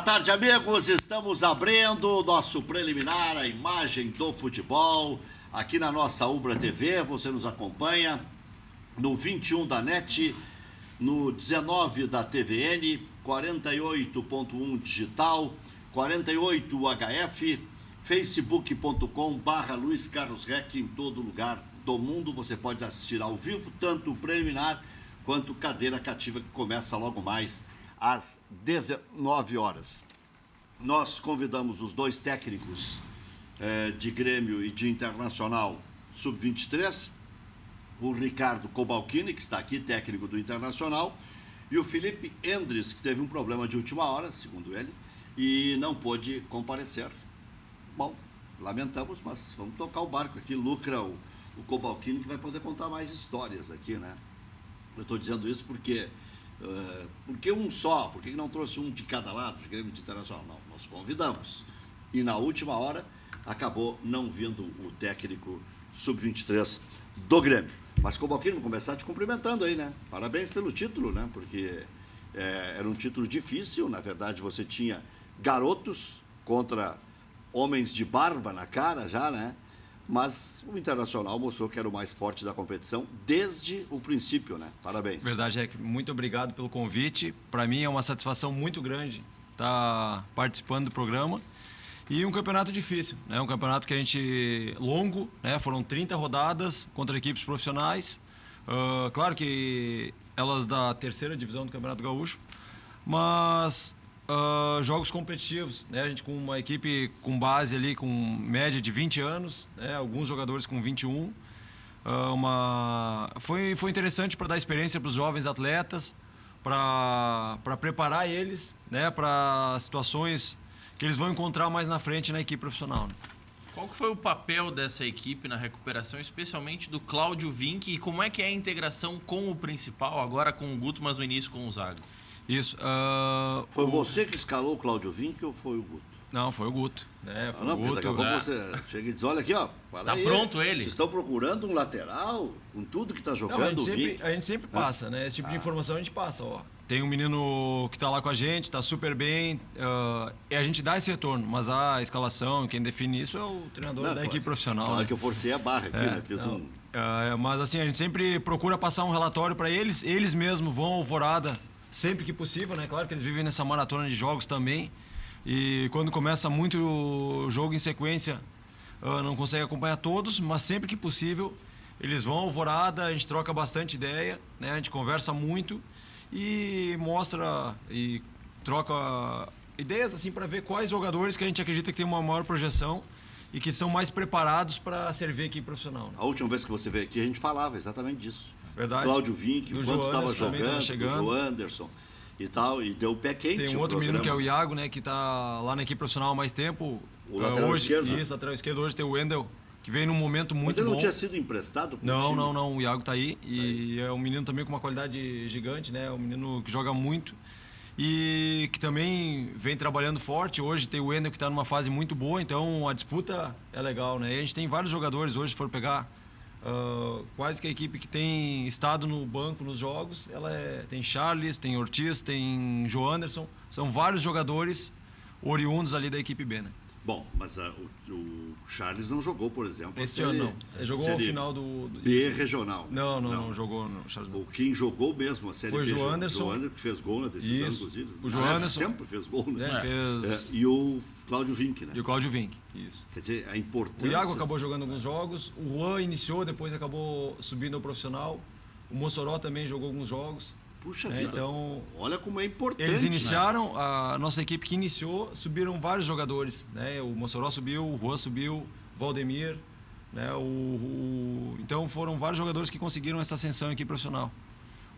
tarde, amigos. Estamos abrindo o nosso preliminar, a imagem do futebol, aqui na nossa Ubra TV. Você nos acompanha no 21 da NET, no 19 da TVN, 48.1 digital, 48 UHF, facebook.com/Luiz Carlos Reck. Em todo lugar do mundo você pode assistir ao vivo, tanto o preliminar quanto Cadeira Cativa, que começa logo mais às 19 horas. Nós convidamos os dois técnicos de Grêmio e de Internacional Sub-23, o Ricardo Cobalcini, que está aqui, técnico do Internacional, e o Felipe Endres, que teve um problema de última hora, segundo ele, e não pôde comparecer. Bom, lamentamos, mas vamos tocar o barco aqui. Lucra o Cobalcini, que vai poder contar mais histórias aqui, né? Eu estou dizendo isso porque um só? Por que não trouxe um de cada lado, de Grêmio e de Internacional? Não, nós convidamos. E na última hora acabou não vindo o técnico Sub-23 do Grêmio. Mas, Cobalcini, vou começar te cumprimentando aí, né? Parabéns pelo título, né? Porque era um título difícil. Na verdade, você tinha garotos contra homens de barba na cara já, né? Mas o Internacional mostrou que era o mais forte da competição desde o princípio, né? Parabéns. Verdade, Reck. Muito obrigado pelo convite. Para mim é uma satisfação muito grande estar participando do programa. E um campeonato difícil, né? Um campeonato que a gente longo, né? Foram 30 rodadas contra equipes profissionais. Claro que elas da terceira divisão do Campeonato Gaúcho, mas jogos competitivos, né? A gente com uma equipe com base ali com média de 20 anos, né? Alguns jogadores com 21. Foi interessante para dar experiência para os jovens atletas, para preparar eles, né? Para situações que eles vão encontrar mais na frente na equipe profissional, né? Qual que foi o papel dessa equipe na recuperação, especialmente do Cláudio Vinck, e como é que é a integração com o principal, agora com o Guto, mas no início com o Zago? Isso. Foi você que escalou o Cláudio Vinck ou foi o Guto? Não, foi o Guto. Né? Foi não, o Guto. Daqui a pouco você chega e diz, olha aqui, ó. Tá aí, pronto ele. Vocês estão procurando um lateral com tudo que está jogando. Não, a gente sempre passa, né? Esse tipo de informação a gente passa, ó. Tem um menino que está lá com a gente, está super bem, e a gente dá esse retorno, mas a escalação, quem define isso é o treinador da equipe profissional. Claro, né? que eu forcei a barra aqui, né? Fiz mas assim, a gente sempre procura passar um relatório para eles, eles mesmos vão ao Alvorada sempre que possível, né? Claro que eles vivem nessa maratona de jogos também, e quando começa muito jogo em sequência, não consegue acompanhar todos, mas sempre que possível eles vão ao Alvorada, a gente troca bastante ideia, né? A gente conversa muito e mostra e troca ideias assim para ver quais jogadores que a gente acredita que tem uma maior projeção e que são mais preparados para servir aqui profissional, né? A última vez que você veio aqui a gente falava exatamente disso. Verdade. Cláudio Vinck, o quanto estava jogando, o João Anderson e tal, e deu o pé quente. Tem um outro menino que é o Iago, né, que está lá na equipe profissional há mais tempo. O lateral esquerdo. Isso, lateral esquerdo. Hoje tem o Wendel, que veio num momento muito bom. Mas ele não tinha sido emprestado pro time? Não. O Iago tá aí. E é um menino também com uma qualidade gigante, né? É um menino que joga muito. E que também vem trabalhando forte. Hoje tem o Wendel que está numa fase muito boa, então a disputa é legal, né? E a gente tem vários jogadores hoje, se for pegar quase que a equipe que tem estado no banco nos jogos, tem Charles, tem Ortiz, tem João Anderson. São vários jogadores oriundos ali da equipe B, né? Bom, mas o Charles não jogou, por exemplo. Esse ano não. Ele jogou ao final do B regional. Né? Não jogou no Charles não. Quem jogou mesmo a Série B. Foi o João Anderson. O João Anderson que fez gol na decisão, inclusive. O João Anderson sempre fez gol, né? E o Cláudio Vinck, né? E o Cláudio Vinck, isso. Quer dizer, a importância... O Iago acabou jogando alguns jogos, o Juan iniciou, depois acabou subindo ao profissional. O Mossoró também jogou alguns jogos. Puxa vida, então, olha como é importante. Eles iniciaram, né? A nossa equipe que iniciou, subiram vários jogadores, né? O Mossoró subiu, o Juan subiu, o Valdemir, né? Então foram vários jogadores que conseguiram essa ascensão aqui profissional.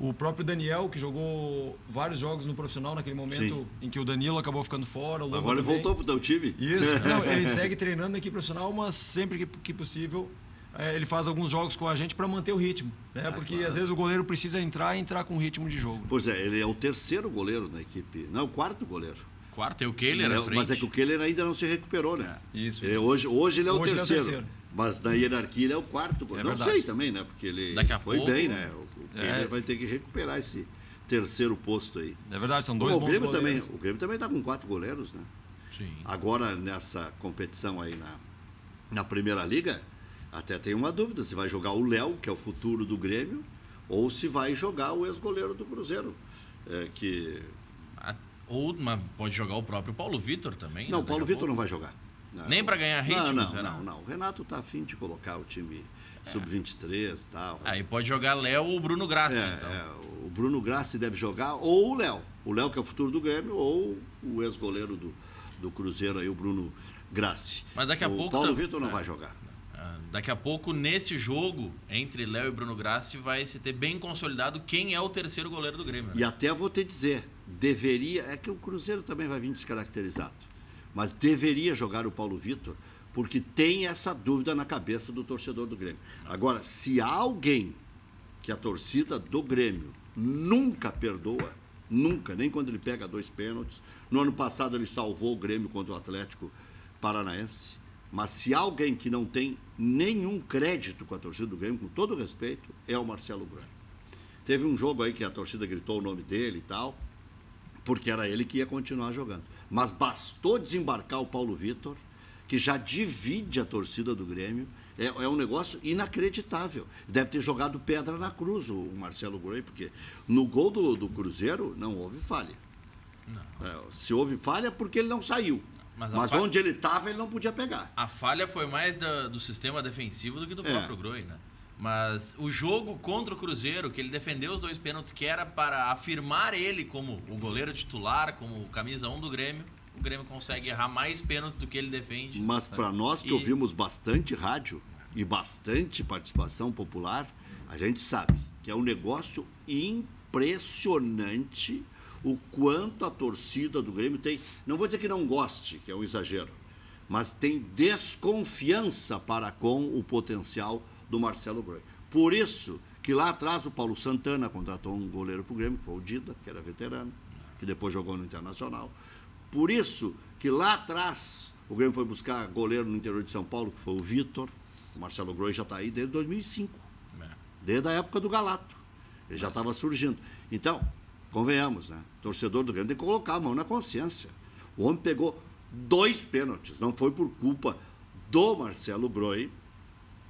O próprio Daniel, que jogou vários jogos no profissional naquele momento em que o Danilo acabou ficando fora. Agora ele voltou pro teu time. Isso, não, ele segue treinando na equipe profissional, mas sempre que possível ele faz alguns jogos com a gente para manter o ritmo, né? Porque claro, às vezes o goleiro precisa entrar com ritmo de jogo. Pois é, ele é o terceiro goleiro na equipe, não, o quarto goleiro. Quarto é o Kehler à frente. Mas é que o Kehler ainda não se recuperou, né? Isso. Hoje ele é o terceiro. Mas na hierarquia ele é o quarto goleiro. Não sei também, né? Porque ele foi bem, né? O Kehler vai ter que recuperar terceiro posto aí. É verdade, são dois o bons Grêmio goleiros. também, o Grêmio também está com 4 goleiros, né? Sim. Agora, nessa competição aí na Primeira Liga, até tem uma dúvida se vai jogar o Léo, que é o futuro do Grêmio, ou se vai jogar o ex-goleiro do Cruzeiro. Mas pode jogar o próprio Paulo Vitor também. Não, né? o Paulo Daqui a Vitor pouco. não vai jogar. Não. Nem para ganhar ritmo, será? Não. O Renato está afim de colocar o time sub-23 e tal. Aí pode jogar Léo ou Bruno Grassi, então. O Bruno Grassi deve jogar, ou o Léo. O Léo, que é o futuro do Grêmio, ou o ex-goleiro do Cruzeiro aí, o Bruno Grassi. Mas daqui a pouco O Paulo Vitor não vai jogar. Daqui a pouco, nesse jogo, entre Léo e Bruno Grassi, vai se ter bem consolidado quem é o terceiro goleiro do Grêmio. Né? E até vou te dizer, deveria... É que o Cruzeiro também vai vir descaracterizado. Mas deveria jogar o Paulo Vitor, porque tem essa dúvida na cabeça do torcedor do Grêmio. Agora, se há alguém que a torcida do Grêmio nunca perdoa, nunca, nem quando ele pega 2 pênaltis. No ano passado ele salvou o Grêmio contra o Atlético Paranaense. Mas se há alguém que não tem nenhum crédito com a torcida do Grêmio, com todo respeito, é o Marcelo Groi. Teve um jogo aí que a torcida gritou o nome dele e tal, porque era ele que ia continuar jogando. Mas bastou desembarcar o Paulo Vitor, que já divide a torcida do Grêmio. É um negócio inacreditável. Deve ter jogado pedra na cruz o Marcelo Groi, porque no gol do Cruzeiro não houve falha. Não. Se houve falha, porque ele não saiu. Mas onde ele estava, ele não podia pegar. A falha foi mais do sistema defensivo do que do próprio Groi, né? Mas o jogo contra o Cruzeiro, que ele defendeu os 2 pênaltis, que era para afirmar ele como o goleiro titular, como o camisa 1 do Grêmio, o Grêmio consegue errar mais pênaltis do que ele defende. Mas para nós que ouvimos bastante rádio e bastante participação popular, a gente sabe que é um negócio impressionante o quanto a torcida do Grêmio tem, não vou dizer que não goste, que é um exagero, mas tem desconfiança para com o potencial do Marcelo Groi. Por isso que lá atrás o Paulo Santana contratou um goleiro para o Grêmio, que foi o Dida, que era veterano, que depois jogou no Internacional. Por isso que lá atrás o Grêmio foi buscar goleiro no interior de São Paulo, que foi o Vitor. O Marcelo Groi já está aí desde 2005, desde a época do Galato. Ele já estava surgindo. Então, convenhamos, né? O torcedor do Grêmio tem que colocar a mão na consciência. O homem pegou 2 pênaltis. Não foi por culpa do Marcelo Groi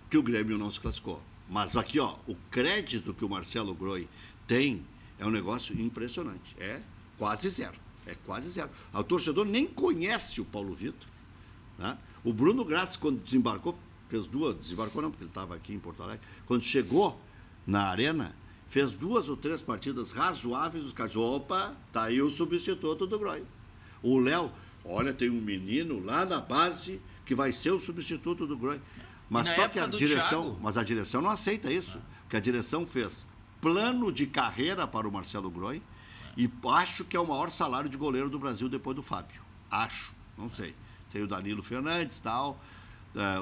que o Grêmio não se classificou. Mas aqui, ó, o crédito que o Marcelo Groi tem é um negócio impressionante. É quase zero. É quase zero. O torcedor nem conhece o Paulo Vitor. Né? O Bruno Grassi, quando desembarcou, fez 2, desembarcou não, porque ele estava aqui em Porto Alegre. Quando chegou na arena, fez 2 ou 3 partidas razoáveis, os caras, opa, tá aí o substituto do Groi. O Léo, olha, tem um menino lá na base que vai ser o substituto do Groi. Mas só que a direção não aceita isso, porque a direção fez plano de carreira para o Marcelo Groi e acho que é o maior salário de goleiro do Brasil depois do Fábio. Acho, não sei. Tem o Danilo Fernandes e tal.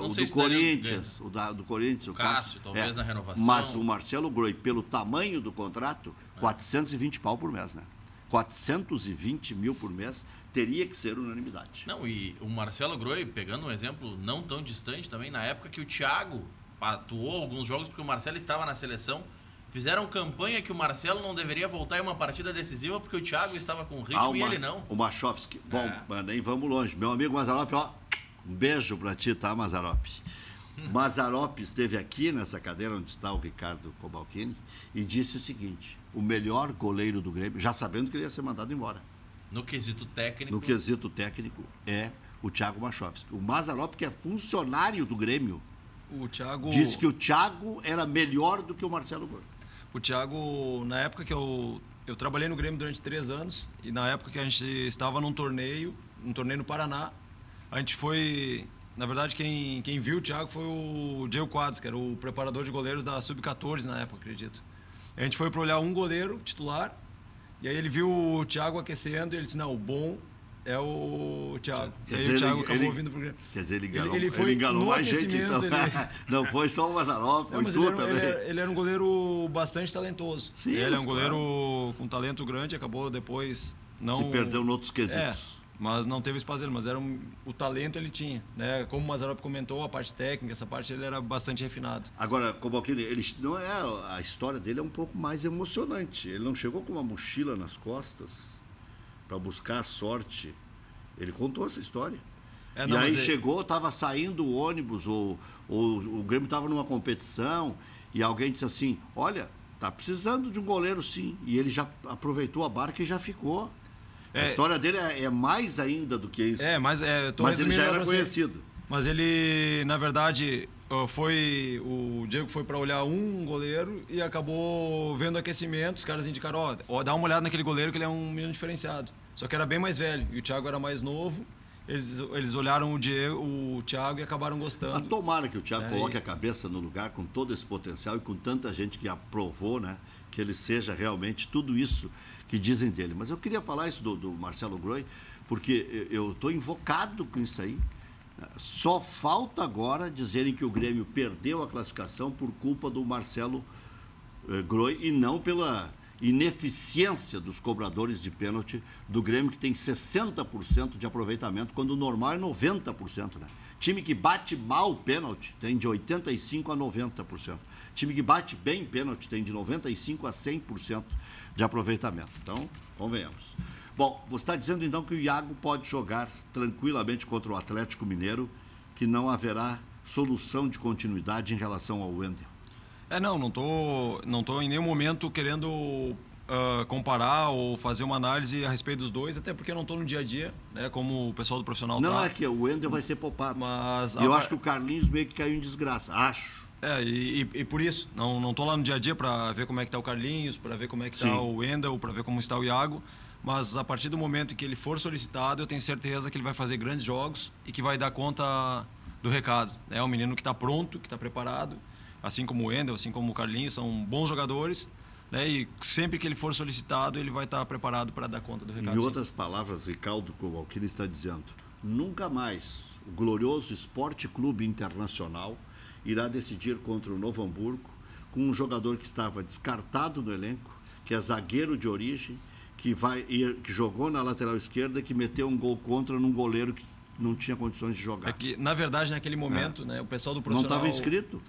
O do Corinthians, do Corinthians, o Cássio, talvez na renovação. Mas o Marcelo Groi, pelo tamanho do contrato, 420 pau por mês, né? 420 mil por mês teria que ser unanimidade. Não, e o Marcelo Groi, pegando um exemplo não tão distante também, na época que o Thiago atuou alguns jogos, porque o Marcelo estava na seleção, fizeram campanha que o Marcelo não deveria voltar em uma partida decisiva porque o Thiago estava com ritmo e ele não. O Machovski. Bom, nem vamos longe. Meu amigo Mazzaropi, ó, um beijo pra ti, tá, Mazzaropi? Mazzaropi esteve aqui nessa cadeira onde está o Ricardo Cobalcini e disse o seguinte: o melhor goleiro do Grêmio, já sabendo que ele ia ser mandado embora. No quesito técnico. No quesito técnico é o Thiago Machovski. O Mazzaropi, que é funcionário do Grêmio, disse que o Thiago era melhor do que o Marcelo Groi. O Thiago, na época que eu trabalhei no Grêmio durante 3 anos, e na época que a gente estava num torneio no Paraná, a gente foi... Na verdade, quem viu o Thiago foi o Diego Quadros, que era o preparador de goleiros da Sub-14 na época, acredito. A gente foi para olhar um goleiro titular, e aí ele viu o Thiago aquecendo, e ele disse, não, o bom é o Thiago. E aí o Thiago acabou vindo pro Grêmio. Quer dizer, ele enganou mais gente, então. Não foi só o Mazzaropi, foi tu também. Ele era um goleiro bastante talentoso. Sim, ele é um goleiro com talento grande, acabou depois não... Se perdeu em outros quesitos. mas não teve espaço dele, mas o talento ele tinha, né? Como o Mazzaropi comentou, a parte técnica, essa parte ele era bastante refinado. Agora, Cobalcini, ele não é, a história dele é um pouco mais emocionante. Ele não chegou com uma mochila nas costas para buscar a sorte. Ele contou essa história. Não, e aí chegou, estava saindo o ônibus, ou o Grêmio estava numa competição, e alguém disse assim, olha, tá precisando de um goleiro sim. E ele já aproveitou a barca e já ficou. A história dele é mais ainda do que isso. Mas ele já era conhecido. Mas ele, na verdade, o Diego foi para olhar um goleiro e acabou vendo aquecimento. Os caras indicaram, dá uma olhada naquele goleiro que ele é um menino diferenciado. Só que era bem mais velho e o Thiago era mais novo. Eles olharam o Thiago e acabaram gostando. Mas tomara que o Thiago coloque a cabeça no lugar com todo esse potencial e com tanta gente que aprovou, né? Que ele seja realmente tudo isso que dizem dele. Mas eu queria falar isso do Marcelo Groi, porque eu estou invocado com isso aí. Só falta agora dizerem que o Grêmio perdeu a classificação por culpa do Marcelo Groi e não pela ineficiência dos cobradores de pênalti do Grêmio, que tem 60% de aproveitamento, quando o normal é 90%, né? Time que bate mal o pênalti tem de 85% a 90%. Time que bate bem pênalti tem de 95% a 100% de aproveitamento. Então, convenhamos. Bom, você está dizendo então que o Iago pode jogar tranquilamente contra o Atlético Mineiro, que não haverá solução de continuidade em relação ao Wendel. Não tô em nenhum momento querendo comparar ou fazer uma análise a respeito dos dois, até porque eu não estou no dia a dia, né, como o pessoal do profissional Não é que o Wendel vai ser poupado. Mas eu acho que o Carlinhos meio que caiu em desgraça, acho. E por isso, não estou lá no dia a dia para ver como é que está o Carlinhos, para ver como é que está o Wendel, para ver como está o Iago, mas a partir do momento que ele for solicitado, eu tenho certeza que ele vai fazer grandes jogos e que vai dar conta do recado. É um menino que está pronto, que está preparado, assim como o Wendel, assim como o Carlinhos, são bons jogadores, né? E sempre que ele for solicitado, ele vai estar preparado para dar conta do recado. Em outras palavras, Ricardo Cobalcini está dizendo, nunca mais o glorioso Esporte Clube Internacional irá decidir contra o Novo Hamburgo com um jogador que estava descartado no elenco, que é zagueiro de origem, que jogou na lateral esquerda e que meteu um gol contra num goleiro que não tinha condições de jogar. Na verdade, naquele momento, né, o pessoal do profissional... Não estava inscrito?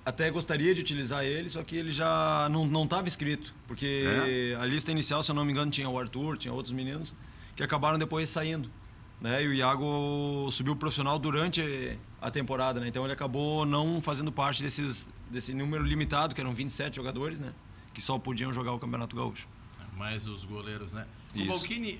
Até gostaria de utilizar ele, só que ele já não estava inscrito. Porque a lista inicial, se eu não me engano, tinha o Arthur, tinha outros meninos, que acabaram depois saindo. Né? E o Iago subiu profissional durante a temporada, né? Então ele acabou não fazendo parte desse número limitado, que eram 27 jogadores, né? Que só podiam jogar o Campeonato Gaúcho. Mais os goleiros, né? O Balquini,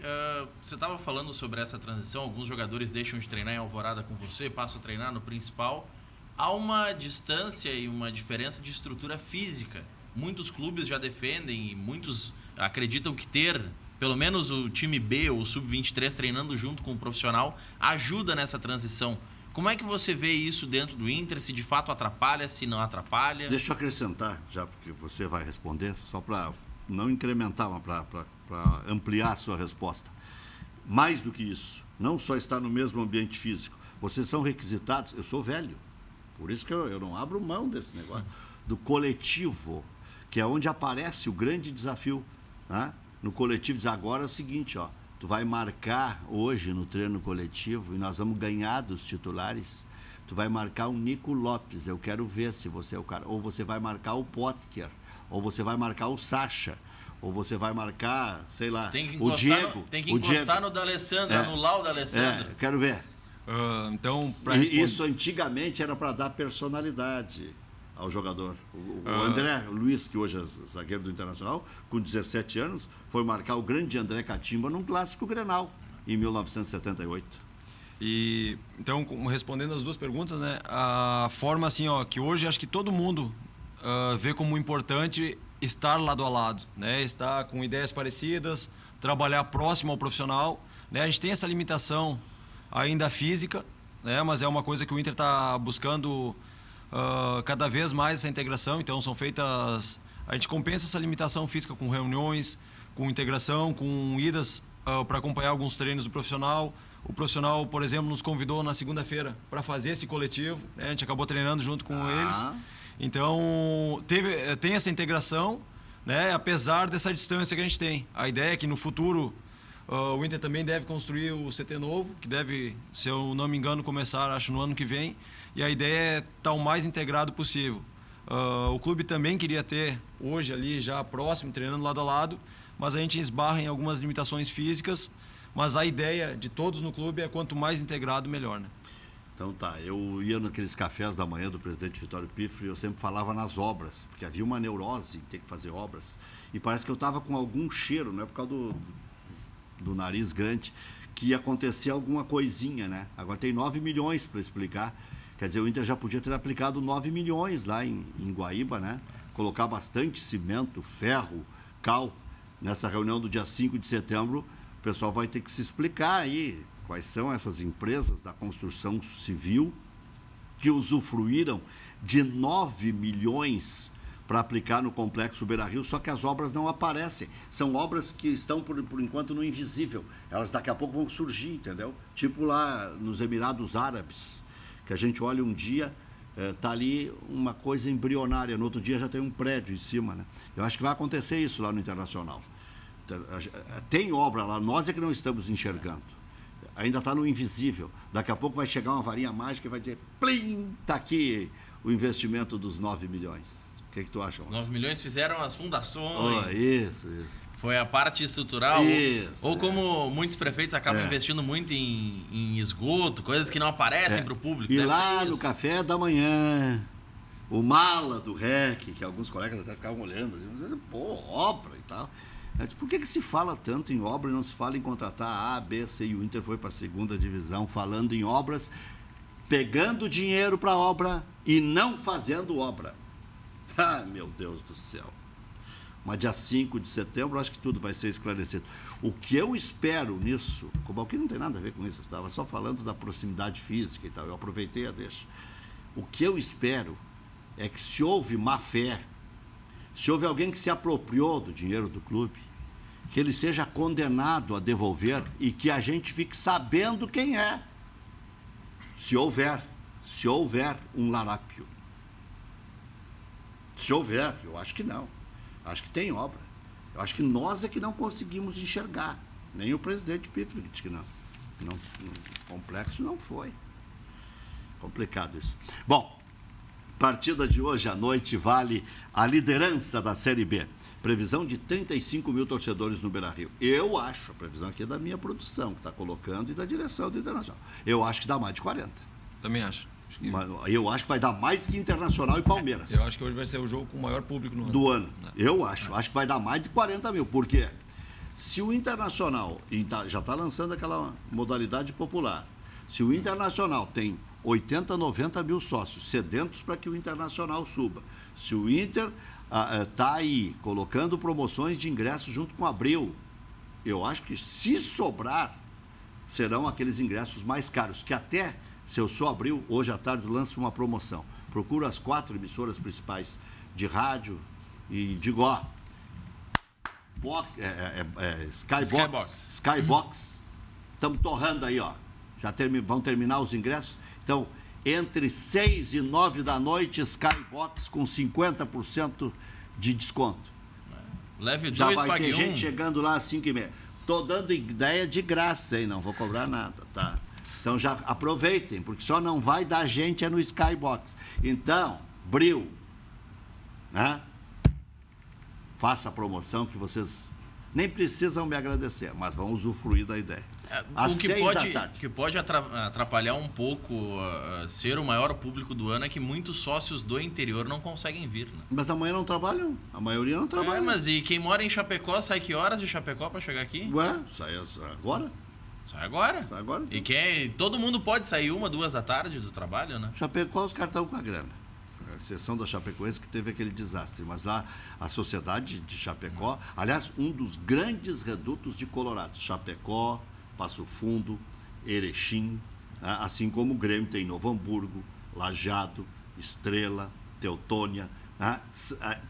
você estava falando sobre essa transição, alguns jogadores deixam de treinar em Alvorada com você, passam a treinar no principal. Há uma distância e uma diferença de estrutura física. Muitos clubes já defendem e muitos acreditam que ter pelo menos o time B ou o Sub-23 treinando junto com o profissional ajuda nessa transição. Como é que você vê isso dentro do Inter? Se de fato atrapalha, se não atrapalha? Deixa eu acrescentar, já porque você vai responder, só para não incrementar, mas para ampliar a sua resposta. Mais do que isso, não só estar no mesmo ambiente físico, vocês são requisitados, eu sou velho, por isso que eu não abro mão desse negócio, do coletivo, que é onde aparece o grande desafio, né? No coletivo diz, agora é o seguinte, tu vai marcar hoje no treino coletivo e nós vamos ganhar dos titulares, tu vai marcar o Nico Lopes, eu quero ver se você é o cara, ou você vai marcar o Potker, ou você vai marcar o Sacha, ou você vai marcar, sei lá, o Diego. Tem que encostar no D'Alessandro, anular o D'Alessandro. Eu quero ver. Então, isso antigamente era para dar personalidade ao jogador. O André Luiz, que hoje é zagueiro do Internacional, com 17 anos, foi marcar o grande André Catimba num clássico Grenal, em 1978. E, então, respondendo as duas perguntas, né, a forma assim, que hoje acho que todo mundo vê como importante estar lado a lado, né, estar com ideias parecidas, trabalhar próximo ao profissional, né, a gente tem essa limitação ainda física, né, mas é uma coisa que o Inter está buscando cada vez mais essa integração. Então são feitas, a gente compensa essa limitação física com reuniões, com integração, com idas para acompanhar alguns treinos do profissional. O profissional, por exemplo, nos convidou na segunda-feira para fazer esse coletivo, né? A gente acabou treinando junto com eles. Então tem essa integração, né? Apesar dessa distância que a gente tem. A ideia é que no futuro O Inter também deve construir o CT novo, que deve, se eu não me engano, começar, acho, no ano que vem. E a ideia é estar o mais integrado possível. O clube também queria ter hoje ali já próximo, treinando lado a lado, mas a gente esbarra em algumas limitações físicas. Mas a ideia de todos no clube é quanto mais integrado, melhor, né? Então tá, eu ia naqueles cafés da manhã do presidente Vitório Pifre e eu sempre falava nas obras, porque havia uma neurose em ter que fazer obras. E parece que eu estava com algum cheiro, não é por causa do nariz grande, que ia acontecer alguma coisinha, né? Agora tem 9 milhões para explicar. Quer dizer, o Inter já podia ter aplicado 9 milhões lá em Guaíba, né? Colocar bastante cimento, ferro, cal. Nessa reunião do dia 5 de setembro, o pessoal vai ter que se explicar aí quais são essas empresas da construção civil que usufruíram de 9 milhões para aplicar no Complexo Beira-Rio, só que as obras não aparecem. São obras que estão, por enquanto, no invisível. Elas daqui a pouco vão surgir, entendeu? Tipo lá nos Emirados Árabes, que a gente olha um dia, tá ali uma coisa embrionária, no outro dia já tem um prédio em cima, né? Eu acho que vai acontecer isso lá no Internacional. Tem obra lá, nós é que não estamos enxergando. Ainda está no invisível. Daqui a pouco vai chegar uma varinha mágica e vai dizer, plim, está aqui o investimento dos 9 milhões. O que tu acha? Os 9 milhões fizeram as fundações. Oh, isso. Foi a parte estrutural. Isso, ou como muitos prefeitos acabam investindo muito em esgoto, coisas que não aparecem para o público. E deve lá no café da manhã, o mala do REC, que alguns colegas até ficavam olhando, assim, pô, obra e tal. Por que se fala tanto em obra e não se fala em contratar A, B, C? E o Inter foi para a segunda divisão falando em obras, pegando dinheiro para obra e não fazendo obra. Ah, meu Deus do céu. Mas dia 5 de setembro, acho que tudo vai ser esclarecido. O que eu espero nisso, como que não tem nada a ver com isso, eu estava só falando da proximidade física e tal, eu aproveitei a deixa. O que eu espero é que se houve má fé, se houve alguém que se apropriou do dinheiro do clube, que ele seja condenado a devolver e que a gente fique sabendo quem é. Se houver um larápio. Se houver, eu acho que não. Acho que tem obra. Eu acho que nós é que não conseguimos enxergar. Nem o presidente Pifre disse que não. O complexo não foi. Complicado isso. Bom, partida de hoje à noite vale a liderança da Série B. Previsão de 35 mil torcedores no Beira-Rio. Eu acho, a previsão aqui é da minha produção, que está colocando, e da direção do Internacional. Eu acho que dá mais de 40. Também acho. Eu acho que vai dar mais que Internacional e Palmeiras. Eu acho que hoje vai ser o jogo com o maior público no ano. Do ano. Eu acho que vai dar mais de 40 mil. Por quê? Se o Internacional já está lançando aquela modalidade popular, se o Internacional tem 80, 90 mil sócios sedentos para que o Internacional suba, se o Inter está aí colocando promoções de ingressos junto com o Abril, eu acho que se sobrar, serão aqueles ingressos mais caros, que até, se eu sou Abril, hoje à tarde lanço uma promoção. Procuro as 4 emissoras principais de rádio e digo, ó, Skybox, estamos torrando aí, ó. Vão terminar os ingressos. Então, entre 6 e 9 da noite, Skybox com 50% de desconto. Leve 2, já vai pague ter 1. gente chegando lá às 5h30. Tô dando ideia de graça, hein? Não vou cobrar nada, tá? Então já aproveitem, porque só não vai dar gente no Skybox. Então, Bril, né? Faça a promoção que vocês nem precisam me agradecer, mas vão usufruir da ideia. Às 6 da tarde. O que pode atrapalhar um pouco ser o maior público do ano é que muitos sócios do interior não conseguem vir, né? Mas amanhã não trabalham, a maioria não trabalha. Mas e quem mora em Chapecó, sai que horas de Chapecó para chegar aqui? Ué, sai agora. Sai agora. Sai agora. E todo mundo pode sair 1, 2 da tarde do trabalho, né? Chapecó, os caras estão com a grana. A exceção da Chapecoense, que teve aquele desastre. Mas lá, a sociedade de Chapecó, aliás, um dos grandes redutos de Colorado, Chapecó, Passo Fundo, Erechim, assim como o Grêmio tem Novo Hamburgo, Lajeado, Estrela, Teutônia.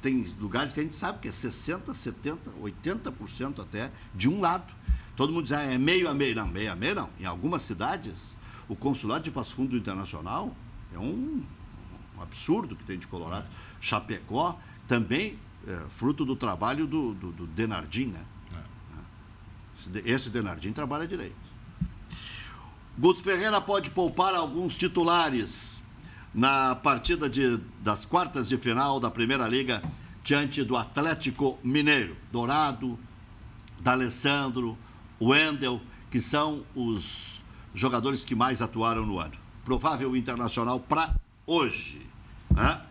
Tem lugares que a gente sabe que é 60%, 70%, 80% até de um lado. Todo mundo diz, é meio a meio. Não, meio a meio não. Em algumas cidades, o consulado de Passo Fundo do Internacional é um absurdo que tem de Colorado. Chapecó também fruto do trabalho do Denardim, né? Esse Denardim trabalha direito. Guto Ferreira pode poupar alguns titulares na partida das quartas de final da Primeira Liga diante do Atlético Mineiro. Dourado, D'Alessandro, Wendel, que são os jogadores que mais atuaram no ano. Provável internacional para hoje. Né?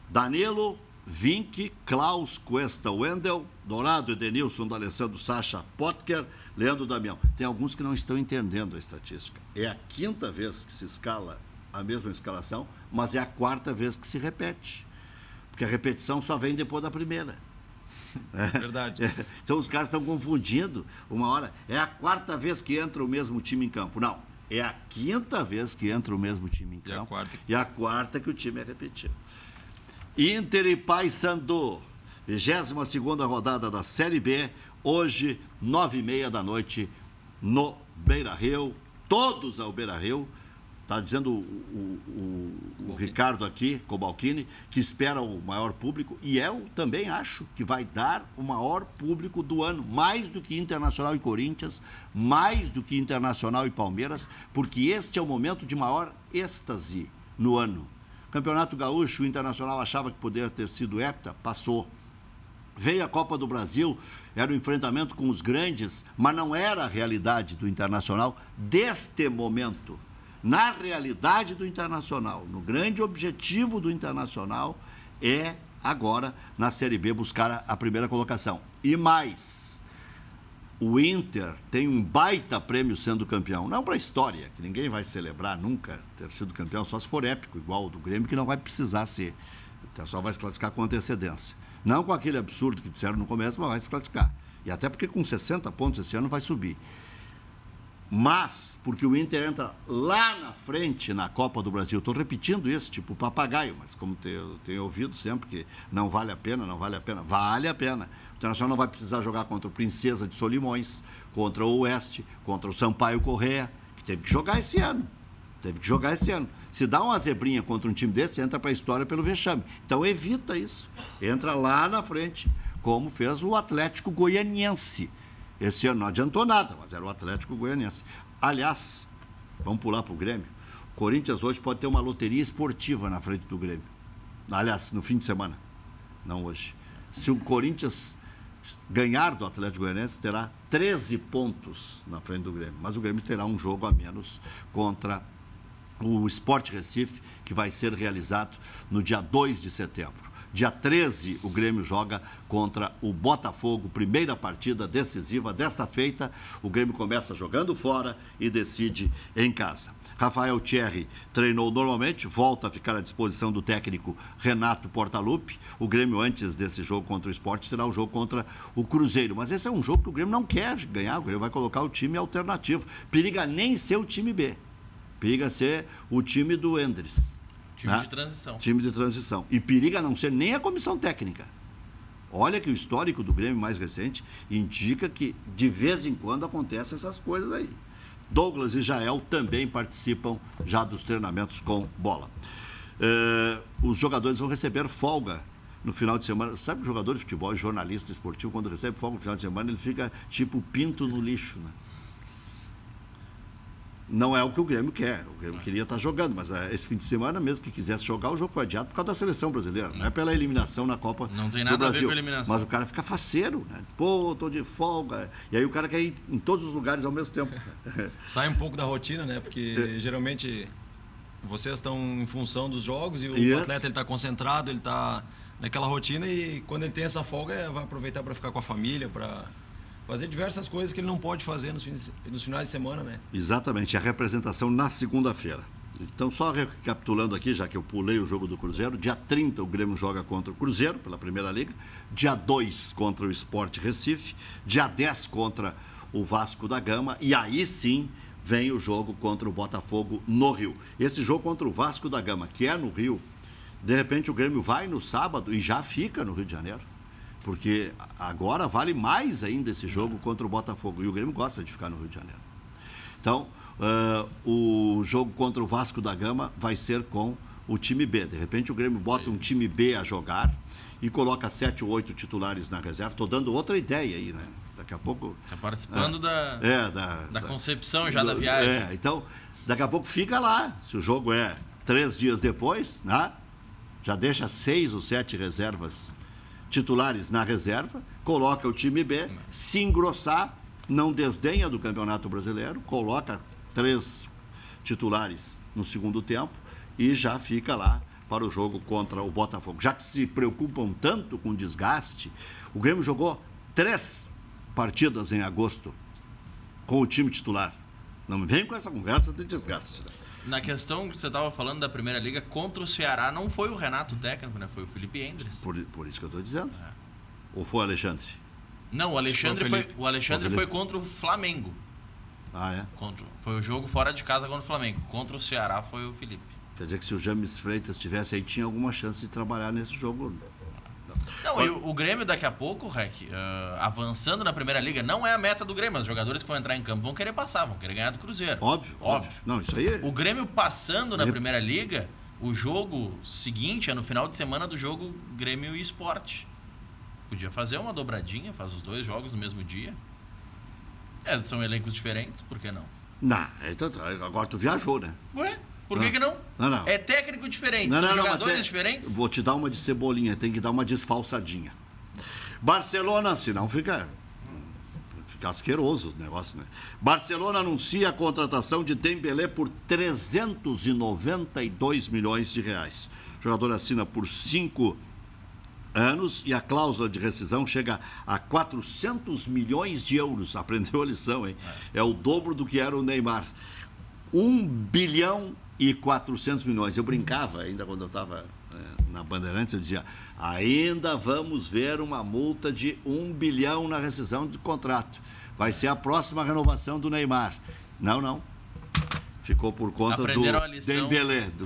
Danilo, Vinck, Klaus, Cuesta, Wendel, Dourado, Edenilson, D'Alessandro, Sacha, Potker, Leandro Damião. Tem alguns que não estão entendendo a estatística. É a 5ª vez que se escala a mesma escalação, mas é a 4ª vez que se repete. Porque a repetição só vem depois da primeira. Verdade. Então os caras estão confundindo. Uma hora, é a 4ª vez que entra o mesmo time em campo. Não, é a 5ª vez que entra o mesmo time em campo. E a 4ª que o time é repetido. Inter e Paysandu, 22ª rodada da Série B, hoje, 9h30 da noite, no Beira-Rio, todos ao Beira-Rio. Está dizendo o Ricardo aqui, Cobalcini, que espera o maior público, e eu também acho que vai dar o maior público do ano, mais do que Internacional e Corinthians, mais do que Internacional e Palmeiras, porque este é o momento de maior êxtase no ano. Campeonato Gaúcho, o Internacional achava que poderia ter sido hepta, passou. Veio a Copa do Brasil, era o enfrentamento com os grandes, mas não era a realidade do Internacional deste momento. Na realidade do Internacional, no grande objetivo do Internacional, é agora, na Série B, buscar a primeira colocação. E mais, o Inter tem um baita prêmio sendo campeão. Não para a história, que ninguém vai celebrar nunca ter sido campeão, só se for épico, igual o do Grêmio, que não vai precisar ser. O Internacional vai se classificar com antecedência. Não com aquele absurdo que disseram no começo, mas vai se classificar. E até porque com 60 pontos esse ano vai subir. Mas, porque o Inter entra lá na frente na Copa do Brasil. Estou repetindo isso, tipo papagaio, mas como eu tenho ouvido sempre que não vale a pena, não vale a pena. Vale a pena. O Internacional não vai precisar jogar contra o Princesa de Solimões, contra o Oeste, contra o Sampaio Corrêa, que teve que jogar esse ano. Se dá uma zebrinha contra um time desse, entra para a história pelo vexame. Então evita isso. Entra lá na frente, como fez o Atlético Goianiense. Esse ano não adiantou nada, mas era o Atlético Goianiense. Aliás, vamos pular para o Grêmio. O Corinthians hoje pode ter uma loteria esportiva na frente do Grêmio. Aliás, no fim de semana, não hoje. Se o Corinthians ganhar do Atlético Goianiense, terá 13 pontos na frente do Grêmio. Mas o Grêmio terá um jogo a menos contra o Sport Recife, que vai ser realizado no dia 2 de setembro. Dia 13, o Grêmio joga contra o Botafogo, primeira partida decisiva desta feita. O Grêmio começa jogando fora e decide em casa. Rafael Thierry treinou normalmente, volta a ficar à disposição do técnico Renato Portaluppi. O Grêmio, antes desse jogo contra o Sport, terá o jogo contra o Cruzeiro. Mas esse é um jogo que o Grêmio não quer ganhar, o Grêmio vai colocar o time alternativo. Periga nem ser o time B, periga ser o time do Endres. Time de transição. Time de transição. E periga não ser nem a comissão técnica. Olha que o histórico do Grêmio mais recente indica que de vez em quando acontecem essas coisas aí. Douglas e Jael também participam já dos treinamentos com bola. Os jogadores vão receber folga no final de semana. Sabe, o jogador de futebol e jornalista esportivo, quando recebe folga no final de semana, ele fica tipo pinto no lixo, né? Não é o que o Grêmio quer. O Grêmio queria estar jogando, mas esse fim de semana, mesmo que quisesse jogar, o jogo foi adiado por causa da seleção brasileira. Não é pela eliminação na Copa do Brasil. Não tem nada a ver com a eliminação. Mas o cara fica faceiro, né? Diz, pô, tô de folga. E aí o cara quer ir em todos os lugares ao mesmo tempo. Sai um pouco da rotina, né? Porque geralmente vocês estão em função dos jogos e o atleta ele está concentrado, ele está naquela rotina e quando ele tem essa folga, vai aproveitar para ficar com a família, para fazer diversas coisas que ele não pode fazer nos finais de semana, né? Exatamente, a representação na segunda-feira. Então, só recapitulando aqui, já que eu pulei o jogo do Cruzeiro, dia 30 o Grêmio joga contra o Cruzeiro, pela Primeira Liga, dia 2 contra o Sport Recife, dia 10 contra o Vasco da Gama, e aí sim vem o jogo contra o Botafogo no Rio. Esse jogo contra o Vasco da Gama, que é no Rio, de repente o Grêmio vai no sábado e já fica no Rio de Janeiro. Porque agora vale mais ainda esse jogo contra o Botafogo. E o Grêmio gosta de ficar no Rio de Janeiro. Então, o jogo contra o Vasco da Gama vai ser com o time B. De repente, o Grêmio bota um time B a jogar e coloca 7 ou 8 titulares na reserva. Estou dando outra ideia aí, né? Daqui a pouco... Tá participando da concepção já da viagem. Então, daqui a pouco fica lá. Se o jogo é 3 dias depois, né? Já deixa 6 ou 7 reservas titulares na reserva, coloca o time B, se engrossar, não desdenha do Campeonato Brasileiro, coloca 3 titulares no segundo tempo e já fica lá para o jogo contra o Botafogo. Já que se preocupam tanto com desgaste, o Grêmio jogou 3 partidas em agosto com o time titular. Não me vem com essa conversa de desgaste, né? Na questão que você estava falando da Primeira Liga, contra o Ceará, não foi o Renato técnico, né? Foi o Felipe Endres. Por isso que eu estou dizendo. Ou foi o Alexandre? Não, o Alexandre foi contra o Flamengo. Ah, é? Foi o jogo fora de casa contra o Flamengo. Contra o Ceará foi o Felipe. Quer dizer que se o James Freitas estivesse aí, tinha alguma chance de trabalhar nesse jogo. Não, e o Grêmio daqui a pouco, Rec, avançando na Primeira Liga, não é a meta do Grêmio. Os jogadores que vão entrar em campo vão querer passar, vão querer ganhar do Cruzeiro. Óbvio. Não, isso aí O Grêmio passando na Primeira Liga, o jogo seguinte é no final de semana do jogo Grêmio e Sport. Podia fazer uma dobradinha, faz os 2 jogos no mesmo dia. São elencos diferentes, por que não? Não, então, agora tu viajou, né? Ué? Por que não? Não. É técnico diferente, são jogadores diferentes? Vou te dar uma de Cebolinha, tem que dar uma desfalsadinha. Barcelona, senão fica asqueroso o negócio, né? Barcelona anuncia a contratação de Dembélé por 392 milhões de reais. O jogador assina por 5 anos e a cláusula de rescisão chega a 400 milhões de euros. Aprendeu a lição, hein? É o dobro do que era o Neymar. 1 bilhão e 400 milhões. Eu brincava ainda quando eu estava na Bandeirantes, eu dizia, ainda vamos ver uma multa de 1 bilhão na rescisão de contrato. Vai ser a próxima renovação do Neymar. Não. Ficou por conta do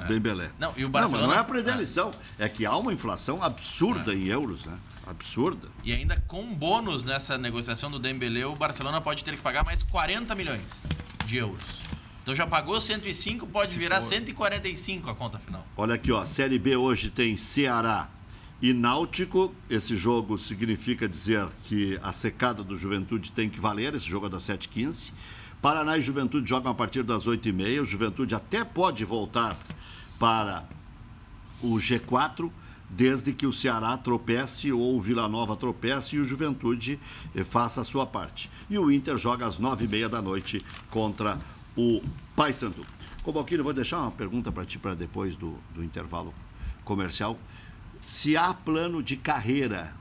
Dembélé. Não, e o Barcelona... Não é aprender a lição. É que há uma inflação absurda em euros, né? Absurda. E ainda com bônus nessa negociação do Dembélé, o Barcelona pode ter que pagar mais 40 milhões de euros. Então já pagou 105, pode virar 145 a conta final. Olha aqui, ó, Série B hoje tem Ceará e Náutico. Esse jogo significa dizer que a secada do Juventude tem que valer. Esse jogo é das 7h15. Paraná e Juventude jogam a partir das 8h30. O Juventude até pode voltar para o G4, desde que o Ceará tropece ou o Vila Nova tropece e o Juventude faça a sua parte. E o Inter joga às 9h30 da noite contra o Paysandu. Cobalquino, vou deixar uma pergunta para ti para depois do intervalo comercial. Se há plano de carreira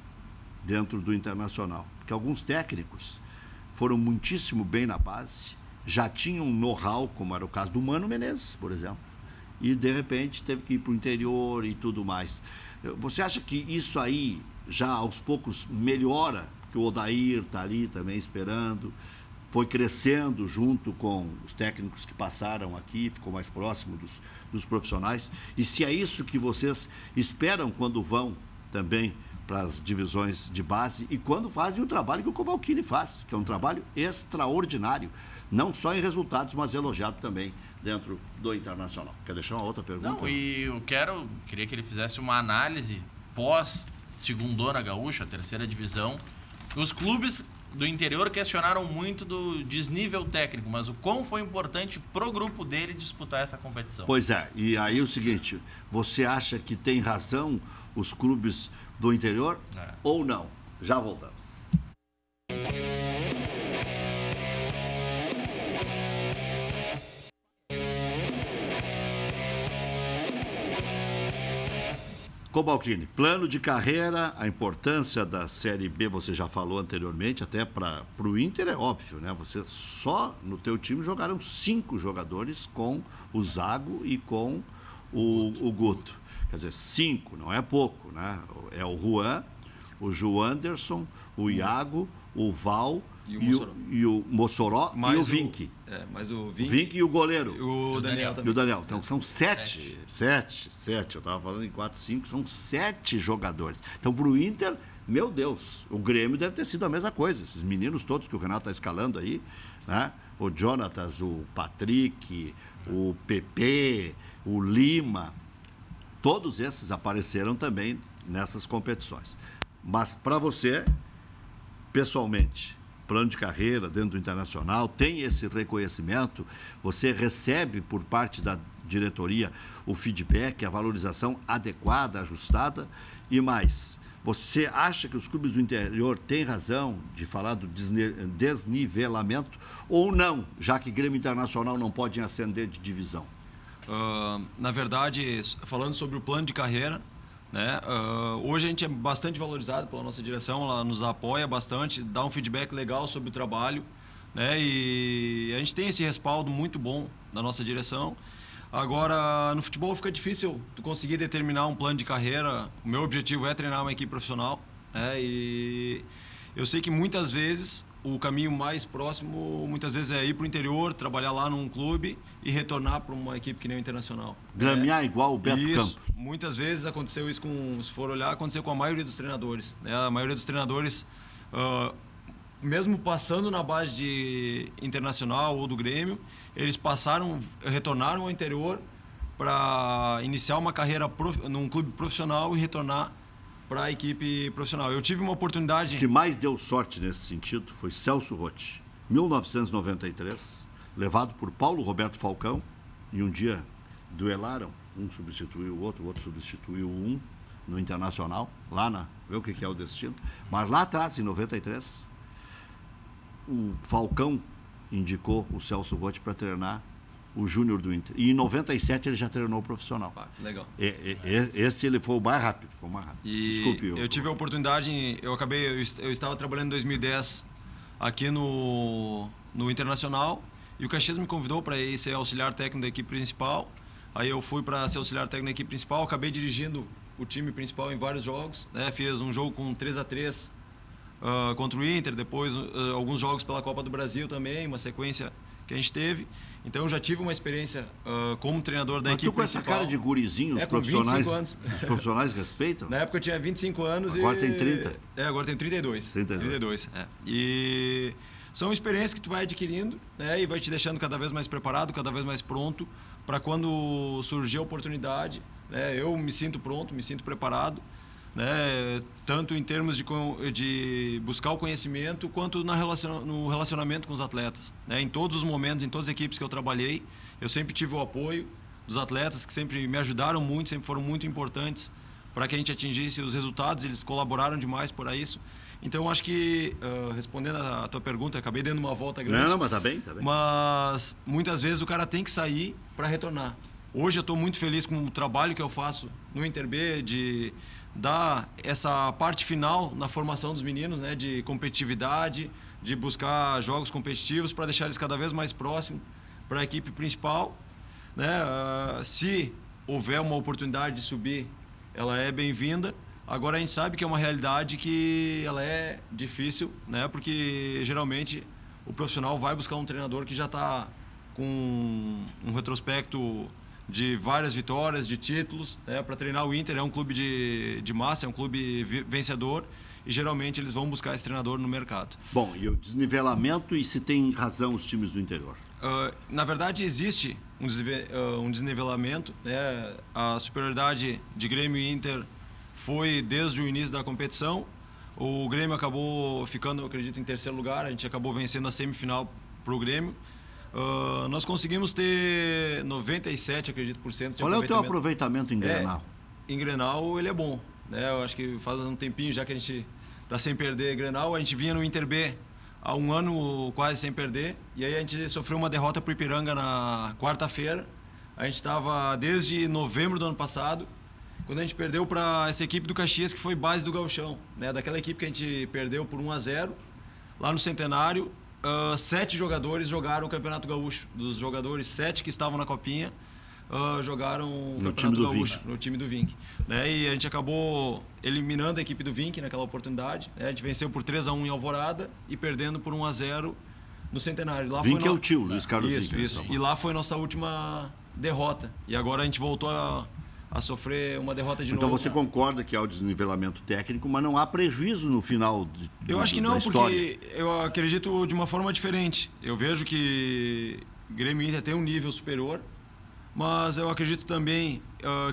dentro do Internacional, porque alguns técnicos foram muitíssimo bem na base, já tinham know-how, como era o caso do Mano Menezes, por exemplo, e de repente teve que ir para o interior e tudo mais. Você acha que isso aí já aos poucos melhora? Porque o Odair está ali também esperando, foi crescendo junto com os técnicos que passaram aqui, ficou mais próximo dos profissionais. E se é isso que vocês esperam quando vão também para as divisões de base e quando fazem o trabalho que o Cobalcini faz, que é um trabalho extraordinário, não só em resultados, mas elogiado também dentro do Internacional. Quer deixar uma outra pergunta? Não, e eu queria que ele fizesse uma análise pós-segundona gaúcha, terceira divisão. Os clubes do interior questionaram muito do desnível técnico, mas o quão foi importante pro grupo dele disputar essa competição. Pois é, e aí o seguinte, você acha que tem razão os clubes do interior ou não? Já voltamos. Cobalcini, plano de carreira, a importância da Série B, você já falou anteriormente, até para o Inter é óbvio, né? Você só no teu time jogaram 5 jogadores com o Zago e com o Guto. Quer dizer, 5, não é pouco, né? É o Juan, o Joanderson, o Iago, o Val e o Mossoró e o Vink. Mas o Vink e o goleiro. E o Daniel também. E o Daniel. Então são 7. 7. Eu estava falando em 4, 5. São 7 jogadores. Então para o Inter, meu Deus, o Grêmio deve ter sido a mesma coisa. Esses meninos todos que o Renato está escalando aí, né? O Jonatas, o Patrick, o Pepe, o Lima, todos esses apareceram também nessas competições. Mas para você, pessoalmente, plano de carreira dentro do Internacional, tem esse reconhecimento, você recebe por parte da diretoria o feedback, a valorização adequada, ajustada e mais. Você acha que os clubes do interior têm razão de falar do desnivelamento ou não, já que Grêmio Internacional não pode ascender de divisão? Na verdade, falando sobre o plano de carreira, né, hoje a gente é bastante valorizado pela nossa direção, ela nos apoia bastante, dá um feedback legal sobre o trabalho, né, e a gente tem esse respaldo muito bom da nossa direção. Agora, no futebol fica difícil tu conseguir determinar um plano de carreira. O meu objetivo é treinar uma equipe profissional, né, e eu sei que muitas vezes o caminho mais próximo, muitas vezes, é ir para o interior, trabalhar lá num clube e retornar para uma equipe que nem o Internacional. Gramear igual o Beto Isso. Campo. Muitas vezes aconteceu isso se for olhar, aconteceu com a maioria dos treinadores, né? A maioria dos treinadores, mesmo passando na base de Internacional ou do Grêmio, eles retornaram ao interior para iniciar uma carreira num clube profissional e retornar para a equipe profissional. Eu tive uma oportunidade... O que mais deu sorte nesse sentido foi Celso Rotti, 1993, levado por Paulo Roberto Falcão, e um dia duelaram, um substituiu o outro substituiu um no Internacional, vê o que é o destino. Mas lá atrás, em 93, o Falcão indicou o Celso Rotti para treinar o Júnior do Inter. E em 97 ele já treinou o profissional. Legal. Esse ele foi o mais rápido. E Desculpe. Eu tive a oportunidade, eu estava trabalhando em 2010 aqui no Internacional, e o Caxias me convidou para ir ser auxiliar técnico da equipe principal. Aí eu fui para ser auxiliar técnico da equipe principal, acabei dirigindo o time principal em vários jogos, né? Fiz um jogo com 3-3 contra o Inter, depois alguns jogos pela Copa do Brasil também, uma sequência que a gente teve. Então eu já tive uma experiência como treinador da equipe principal. Mas tu com essa cara de gurizinho, os profissionais, os profissionais respeitam? Na época eu tinha 25 anos agora tem 30. Agora tenho 32. 32. E são experiências que tu vai adquirindo, né, e vai te deixando cada vez mais preparado, cada vez mais pronto para quando surgir a oportunidade, né, eu me sinto pronto, me sinto preparado, né, tanto em termos de buscar o conhecimento quanto no relacionamento com os atletas, né, em todos os momentos, em todas as equipes que eu trabalhei, eu sempre tive o apoio dos atletas, que sempre me ajudaram muito, sempre foram muito importantes para que a gente atingisse os resultados, eles colaboraram demais para isso. Então, acho que, respondendo a tua pergunta, acabei dando uma volta grande. Não, mas tá bem. Mas, muitas vezes, o cara tem que sair para retornar. Hoje, eu estou muito feliz com o trabalho que eu faço no Inter B, de dar essa parte final na formação dos meninos, né, de competitividade, de buscar jogos competitivos para deixar eles cada vez mais próximos para a equipe principal, né? Se houver uma oportunidade de subir, ela é bem-vinda. Agora a gente sabe que é uma realidade que ela é difícil, né? Porque geralmente o profissional vai buscar um treinador que já está com um retrospecto de várias vitórias, de títulos, né? Para treinar o Inter é um clube de massa, é um clube vencedor, e geralmente eles vão buscar esse treinador no mercado. Bom, e o desnivelamento, e se tem razão os times do interior? Na verdade, existe um desnivelamento, né? A superioridade de Grêmio e Inter foi desde o início da competição. O Grêmio acabou ficando, eu acredito, em terceiro lugar. A gente acabou vencendo a semifinal para o Grêmio. Nós conseguimos ter 97%, acredito, por cento de Qual é o teu aproveitamento em Grenal? Em Grenal ele é bom, né? Eu acho que faz um tempinho já que a gente está sem perder Grenal. A gente vinha no Inter B há um ano quase sem perder, e aí a gente sofreu uma derrota para o Ipiranga na quarta-feira. A gente estava desde novembro do ano passado, quando a gente perdeu para essa equipe do Caxias, que foi base do Gauchão, né? Daquela equipe que a gente perdeu por 1-0 lá no Centenário. 7 jogadores jogaram o Campeonato Gaúcho. Dos jogadores, 7 que estavam na Copinha jogaram o Campeonato Gaúcho no time do Vink, né? E a gente acabou eliminando a equipe do Vink naquela oportunidade, né? A gente venceu por 3-1 em Alvorada e perdendo por 1-0 no Centenário. Lá Vink é o tio, Luiz Carlos Vink. Isso. E lá foi nossa última derrota. E agora a gente voltou a sofrer uma derrota de novo. Então você concorda que há o desnivelamento técnico, mas não há prejuízo no final Eu acho que não, porque eu acredito de uma forma diferente. Eu vejo que Grêmio e Inter tem um nível superior, mas eu acredito também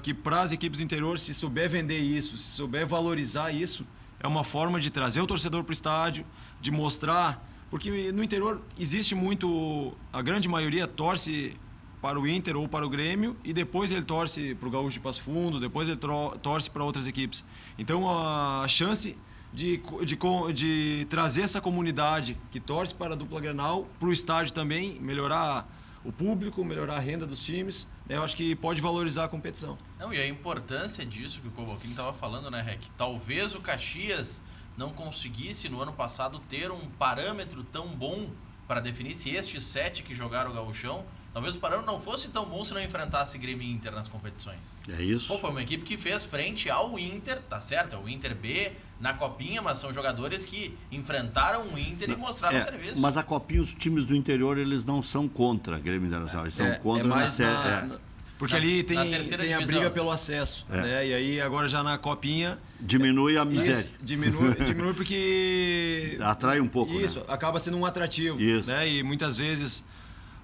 que para as equipes do interior, se souber vender isso, se souber valorizar isso, é uma forma de trazer o torcedor para o estádio, de mostrar Porque no interior existe muito, a grande maioria torce para o Inter ou para o Grêmio e depois ele torce para o Gaúcho de Passo Fundo, depois ele torce para outras equipes. Então a chance de trazer essa comunidade que torce para a dupla Grenal para o estádio também, melhorar o público, melhorar a renda dos times, eu acho que pode valorizar a competição. Não, e a importância disso que o Cobalcini estava falando, né, Rec? Talvez o Caxias não conseguisse no ano passado ter um parâmetro tão bom para definir se estes 7 que jogaram o Gauchão, talvez o parâmetro não fosse tão bom se não enfrentasse Grêmio e Inter nas competições. É isso. Pô, foi uma equipe que fez frente ao Inter, tá certo? É o Inter B na Copinha, mas são jogadores que enfrentaram o Inter e mostraram o serviço. Mas a Copinha, os times do interior, eles não são contra Grêmio Internacional, eles são contra na série. Porque ali tem a briga pelo acesso, né? E aí agora já na Copinha... Diminui a miséria. Diminui porque... Atrai um pouco, isso, né? acaba sendo um atrativo, né? E muitas vezes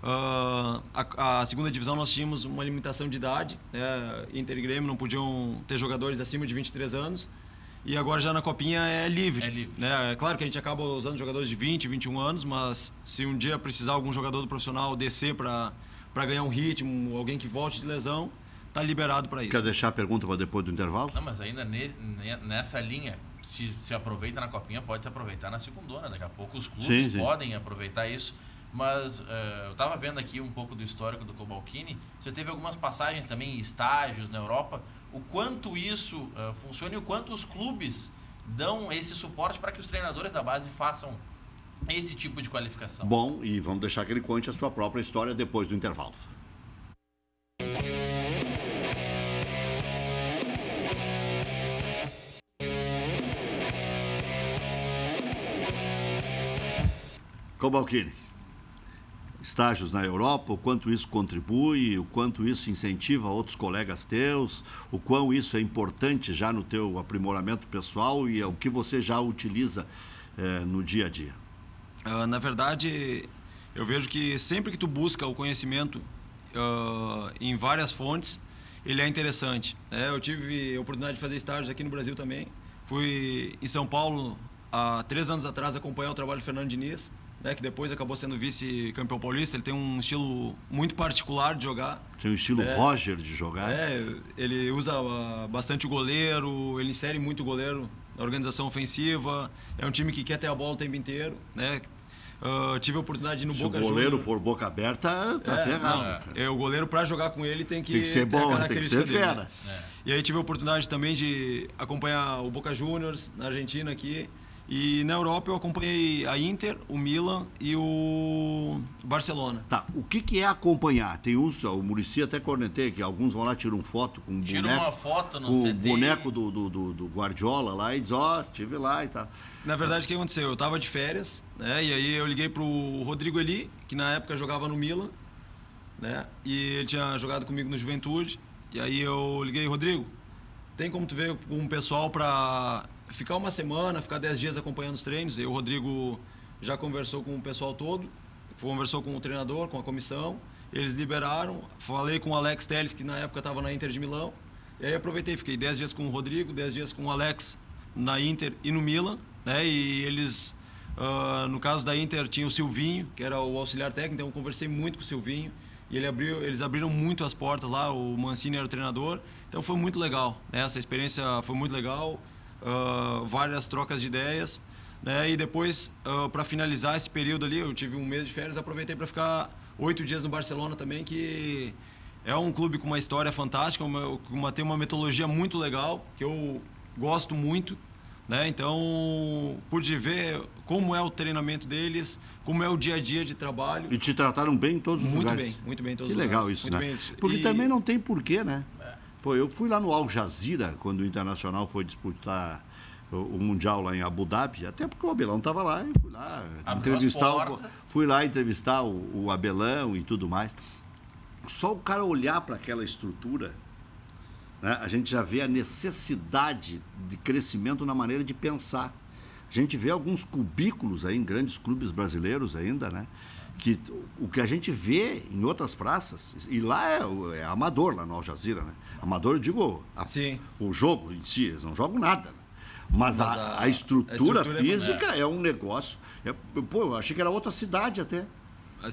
a segunda divisão nós tínhamos uma limitação de idade, né? Inter e Grêmio não podiam ter jogadores acima de 23 anos. E agora já na Copinha é livre. Né? É claro que a gente acaba usando jogadores de 20, 21 anos, mas se um dia precisar algum jogador do profissional descer para ganhar um ritmo, alguém que volte de lesão, tá liberado para isso. Quer deixar a pergunta para depois do intervalo? Não, mas ainda nessa linha, se aproveita na Copinha, pode se aproveitar na segundona. Daqui a pouco os clubes podem aproveitar isso. Mas eu estava vendo aqui um pouco do histórico do Cobalcini. Você teve algumas passagens também em estágios na Europa. O quanto isso funciona e o quanto os clubes dão esse suporte para que os treinadores da base façam esse tipo de qualificação. Bom, e vamos deixar que ele conte a sua própria história depois do intervalo. Cobalcini, estágios na Europa, o quanto isso contribui, o quanto isso incentiva outros colegas teus, o quão isso é importante já no teu aprimoramento pessoal e é o que você já utiliza no dia a dia. Na verdade, eu vejo que sempre que tu busca o conhecimento em várias fontes, ele é interessante. Eu tive a oportunidade de fazer estágios aqui no Brasil também. Fui em São Paulo há 3 anos atrás acompanhar o trabalho do Fernando Diniz, que depois acabou sendo vice-campeão paulista. Ele tem um estilo muito particular de jogar. Tem um estilo Roger de jogar. Ele usa bastante o goleiro, ele insere muito o goleiro na organização ofensiva. É um time que quer ter a bola o tempo inteiro, né? Tive a oportunidade de ir no Boca Juniors. Se o goleiro for boca aberta, tá ferrado. O goleiro, para jogar com ele, tem que ser bom, tem que ser fera. Né? E aí tive a oportunidade também de acompanhar o Boca Juniors na Argentina aqui. E na Europa eu acompanhei a Inter, o Milan e o Barcelona. Tá, o que é acompanhar? Tem uns, o Muricy até cornetei, que alguns vão lá, tiram foto com uma foto no o boneco do Guardiola lá e diz, estive lá e tal. Na verdade, o que aconteceu? Eu estava de férias, né? E aí eu liguei pro Rodrigo Eli, que na época jogava no Milan, né? E ele tinha jogado comigo no Juventude. E aí eu liguei, Rodrigo, tem como tu ver com o pessoal para ficar uma semana, ficar 10 dias acompanhando os treinos? E o Rodrigo já conversou com o pessoal todo, conversou com o treinador, com a comissão, eles liberaram. Falei com o Alex Telles, que na época estava na Inter de Milão, e aí aproveitei, fiquei 10 dias com o Rodrigo, 10 dias com o Alex na Inter e no Milan, né? E eles, no caso da Inter, tinha o Silvinho, que era o auxiliar técnico, então eu conversei muito com o Silvinho, e eles abriram muito as portas lá, o Mancini era o treinador, então foi muito legal, né? Essa experiência foi muito legal. Várias trocas de ideias, né? E depois, para finalizar esse período ali, eu tive um mês de férias, aproveitei para ficar 8 dias no Barcelona também, que é um clube com uma história fantástica, tem uma metodologia muito legal, que eu gosto muito, né? Então, pude ver como é o treinamento deles, como é o dia a dia de trabalho. E te trataram bem em todos os lugares? Muito bem em todos os lugares. Que legal isso, né? Porque também não tem porquê, né? Pô, eu fui lá no Al Jazeera, quando o Internacional foi disputar o Mundial lá em Abu Dhabi, até porque o Abelão estava lá, e fui lá entrevistar o Abelão e tudo mais. Só o cara olhar para aquela estrutura, né, a gente já vê a necessidade de crescimento na maneira de pensar. A gente vê alguns cubículos aí em grandes clubes brasileiros ainda, né? Que o que a gente vê em outras praças, e lá é amador, lá no Al Jazeera, né? Amador, eu digo, o jogo em si, eles não jogam nada, né? Mas a estrutura física é é um negócio... eu achei que era outra cidade até.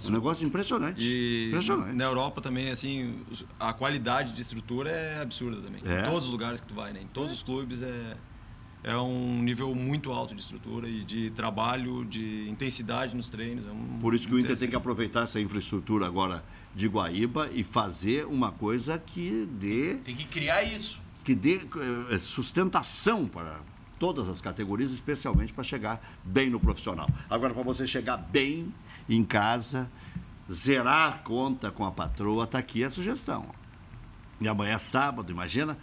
Um negócio impressionante. Impressionante. Na Europa também, assim, a qualidade de estrutura é absurda também. Em todos os lugares que tu vai, né? Em todos os clubes é um nível muito alto de estrutura e de trabalho, de intensidade nos treinos. Por isso que o Inter tem que aproveitar essa infraestrutura agora de Guaíba e fazer uma coisa que dê... Tem que criar isso. Que dê sustentação para todas as categorias, especialmente para chegar bem no profissional. Agora, para você chegar bem em casa, zerar a conta com a patroa, está aqui a sugestão. E amanhã é sábado, imagina...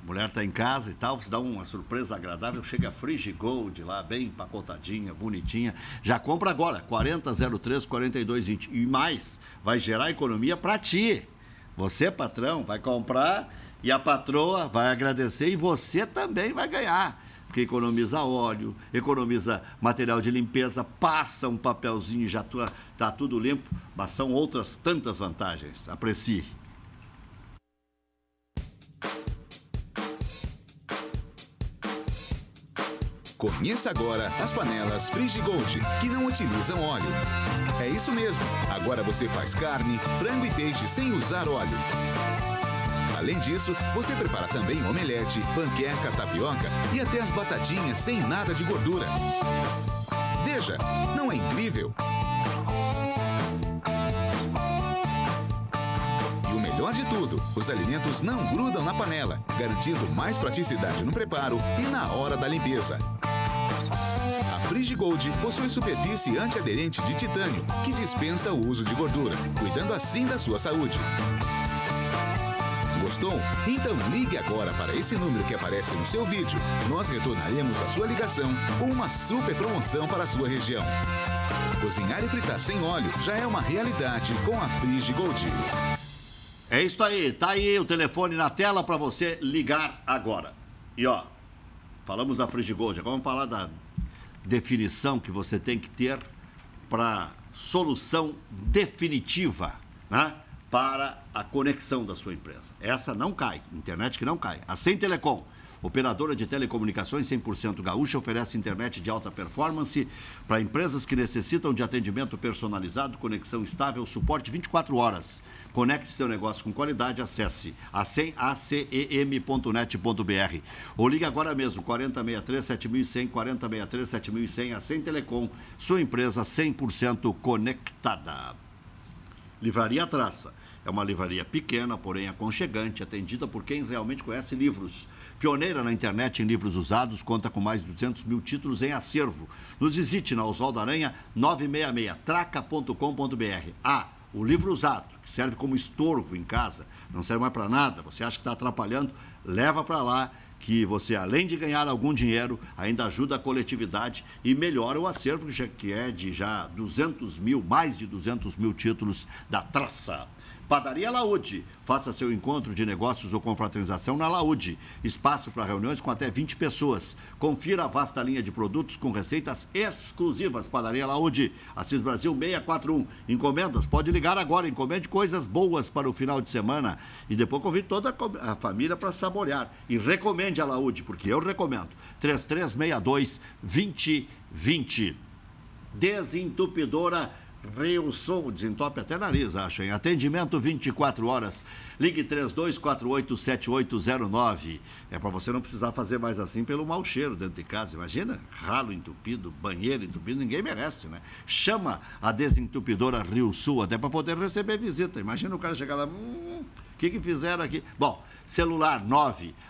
A mulher está em casa e tal, você dá uma surpresa agradável, chega a Frigigold lá, bem empacotadinha, bonitinha. Já compra agora, 4003-4220. E mais, vai gerar economia para ti. Você, patrão, vai comprar e a patroa vai agradecer e você também vai ganhar. Porque economiza óleo, economiza material de limpeza, passa um papelzinho e já está tudo limpo. Mas são outras tantas vantagens. Aprecie. Conheça agora as panelas Frigigold, que não utilizam óleo. É isso mesmo, agora você faz carne, frango e peixe sem usar óleo. Além disso, você prepara também omelete, panqueca, tapioca e até as batatinhas sem nada de gordura. Veja, não é incrível? E o melhor de tudo, os alimentos não grudam na panela, garantindo mais praticidade no preparo e na hora da limpeza. A Frigigold possui superfície antiaderente de titânio, que dispensa o uso de gordura, cuidando assim da sua saúde. Gostou? Então ligue agora para esse número que aparece no seu vídeo. Nós retornaremos a sua ligação com uma super promoção para a sua região. Cozinhar e fritar sem óleo já é uma realidade com a Frigigold. É isso aí, tá aí o telefone na tela para você ligar agora. E ó, falamos da Frigigold, agora vamos falar da definição que você tem que ter para solução definitiva, né? Para a conexão da sua empresa. Essa não cai, internet que não cai. A Sem Telecom, operadora de telecomunicações 100% gaúcha, oferece internet de alta performance para empresas que necessitam de atendimento personalizado, conexão estável, suporte 24 horas. Conecte seu negócio com qualidade, acesse acem.net.br ou ligue agora mesmo, 4063-7100, 4063-7100, a Sem Telecom, sua empresa 100% conectada. Livraria Traça. É uma livraria pequena, porém aconchegante, atendida por quem realmente conhece livros. Pioneira na internet em livros usados, conta com mais de 200 mil títulos em acervo. Nos visite na Oswaldo Aranha 966, traca.com.br. O livro usado, que serve como estorvo em casa, não serve mais para nada, você acha que está atrapalhando, leva para lá, que você, além de ganhar algum dinheiro, ainda ajuda a coletividade e melhora o acervo, que é de já 200 mil, mais de 200 mil títulos da Traça. Padaria Laúde. Faça seu encontro de negócios ou confraternização na Laúde. Espaço para reuniões com até 20 pessoas. Confira a vasta linha de produtos com receitas exclusivas. Padaria Laúde, Assis Brasil 641. Encomendas, pode ligar agora. Encomende coisas boas para o final de semana. E depois convide toda a família para saborear. E recomende a Laúde, porque eu recomendo. 3362-2020. Desentupidora Rio Sul, desentope até nariz, acho, hein? Atendimento 24 horas. Ligue 3248-7809. É para você não precisar fazer mais assim pelo mau cheiro dentro de casa. Imagina, ralo entupido, banheiro entupido, ninguém merece, né? Chama a Desentupidora Rio Sul, até para poder receber visita. Imagina o cara chegar lá, o que fizeram aqui? Bom, celular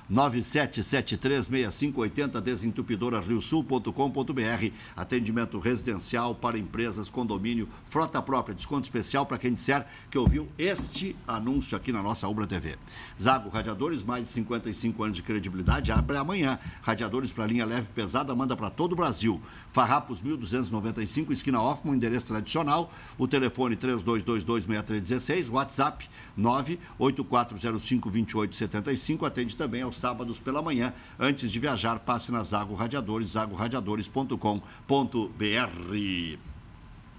997736580, desentupidorariosul.com.br. Atendimento residencial para empresas, condomínio, frota própria, desconto especial para quem disser que ouviu este anúncio aqui na nossa Ubra TV. Zago Radiadores, mais de 55 anos de credibilidade, abre amanhã. Radiadores para linha leve e pesada, manda para todo o Brasil. Farrapos 1295, esquina Hoffman, endereço tradicional. O telefone 3222-6316, WhatsApp 98405-2875, atende também aos sábados pela manhã. Antes de viajar, passe na Zago Radiadores, zagoradiadores.com.br.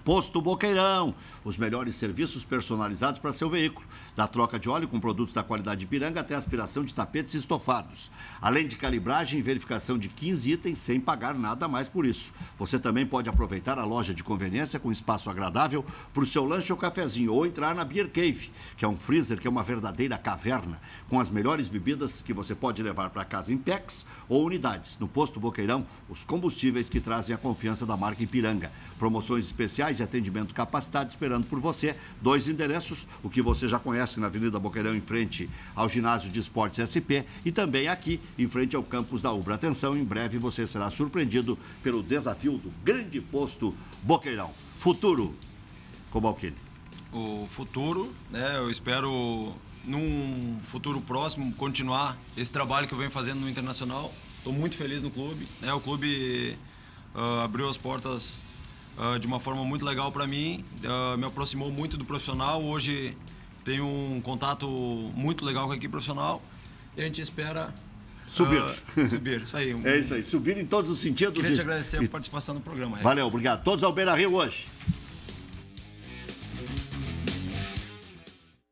Posto Boqueirão, os melhores serviços personalizados para seu veículo. da troca de óleo com produtos da qualidade Ipiranga até aspiração de tapetes e estofados. Além de calibragem e verificação de 15 itens sem pagar nada mais por isso. Você também pode aproveitar a loja de conveniência com espaço agradável para o seu lanche ou cafezinho, ou entrar na Beer Cave, que é um freezer que é uma verdadeira caverna, com as melhores bebidas que você pode levar para casa em packs ou unidades. No Posto Boqueirão, os combustíveis que trazem a confiança da marca Ipiranga. Promoções especiais de atendimento capacitado esperando por você. 2 endereços, o que você já conhece na Avenida Boqueirão, em frente ao Ginásio de Esportes SP, e também aqui, em frente ao campus da Ubra. Atenção, em breve você será surpreendido pelo desafio do grande Posto Boqueirão. Futuro, Cobalcini. O futuro, né? Eu espero, num futuro próximo, continuar esse trabalho que eu venho fazendo no Internacional. Estou muito feliz no clube, né? O clube abriu as portas de uma forma muito legal para mim, me aproximou muito do profissional. Hoje tenho um contato muito legal com a equipe profissional e a gente espera subir. Subir, isso aí. É isso aí, subir em todos os sentidos. Queria te agradecer a participação no programa. Valeu, obrigado. Todos ao Beira-Rio hoje.